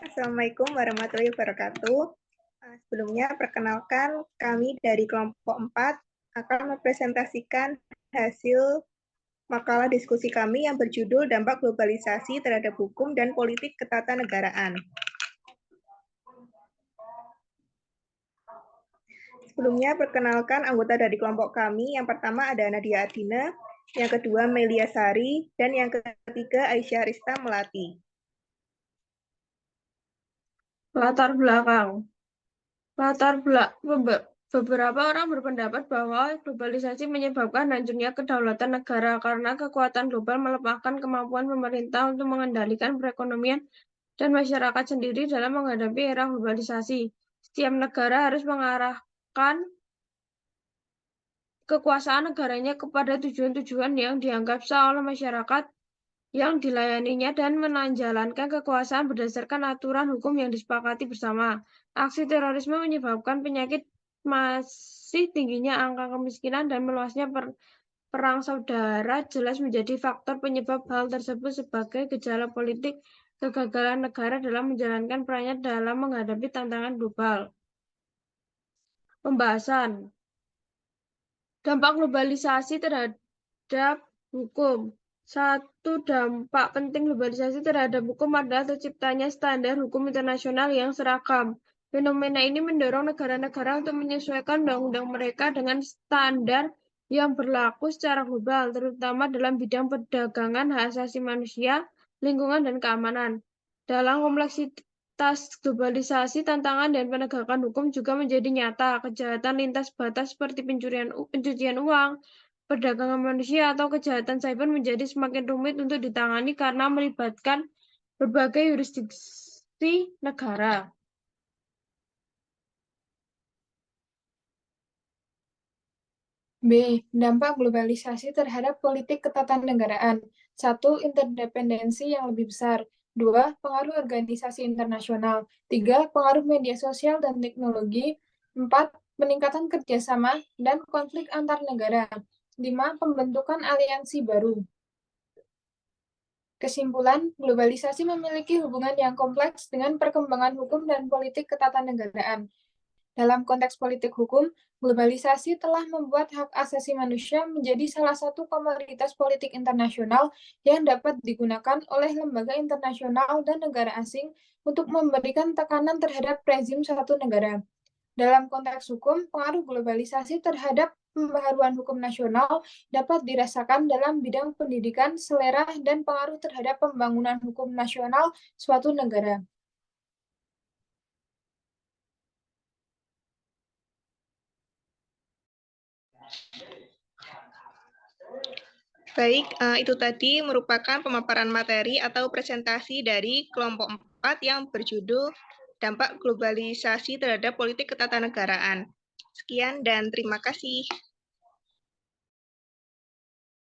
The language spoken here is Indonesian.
Assalamualaikum warahmatullahi wabarakatuh. Sebelumnya, perkenalkan kami dari kelompok 4 akan mempresentasikan hasil makalah diskusi kami yang berjudul Dampak Globalisasi Terhadap Hukum dan Politik Ketatanegaraan. Sebelumnya, perkenalkan anggota dari kelompok kami. Yang pertama ada Nadia Adina, yang kedua Melia Sari, dan yang ketiga Aisyah Rista Melati. Latar belakang. Beberapa orang berpendapat bahwa globalisasi menyebabkan hancurnya kedaulatan negara karena kekuatan global melemahkan kemampuan pemerintah untuk mengendalikan perekonomian dan masyarakat sendiri dalam menghadapi era globalisasi. Setiap negara harus mengarahkan kekuasaan negaranya kepada tujuan-tujuan yang dianggap sah oleh masyarakat yang dilayaninya dan menjalankan kekuasaan berdasarkan aturan hukum yang disepakati bersama. Aksi terorisme menyebabkan penyakit, masih tingginya angka kemiskinan dan meluasnya perang saudara jelas menjadi faktor penyebab hal tersebut sebagai gejala politik kegagalan negara dalam menjalankan perannya dalam menghadapi tantangan global. Pembahasan dampak globalisasi terhadap hukum. Satu dampak penting globalisasi terhadap hukum adalah terciptanya standar hukum internasional yang seragam. Fenomena ini mendorong negara-negara untuk menyesuaikan undang-undang mereka dengan standar yang berlaku secara global, terutama dalam bidang perdagangan, hak asasi manusia, lingkungan, dan keamanan. Dalam kompleksitas globalisasi, tantangan dan penegakan hukum juga menjadi nyata. Kejahatan lintas batas seperti pencucian uang, perdagangan manusia, atau kejahatan cyber menjadi semakin rumit untuk ditangani karena melibatkan berbagai yurisdiksi negara. B. Dampak globalisasi terhadap politik ketatanegaraan. 1. Interdependensi yang lebih besar. 2. Pengaruh organisasi internasional. 3. Pengaruh media sosial dan teknologi. 4. Peningkatan kerjasama dan konflik antar negara. 5. Pembentukan aliansi baru. Kesimpulan, globalisasi memiliki hubungan yang kompleks dengan perkembangan hukum dan politik ketatanegaraan. Dalam konteks politik hukum, globalisasi telah membuat hak asasi manusia menjadi salah satu komoditas politik internasional yang dapat digunakan oleh lembaga internasional dan negara asing untuk memberikan tekanan terhadap rezim suatu negara. Dalam konteks hukum, pengaruh globalisasi terhadap pembaharuan hukum nasional dapat dirasakan dalam bidang pendidikan, selera, dan pengaruh terhadap pembangunan hukum nasional suatu negara. Baik, itu tadi merupakan pemaparan materi atau presentasi dari kelompok 4 yang berjudul Dampak Globalisasi Terhadap Politik Ketatanegaraan. Sekian dan terima kasih.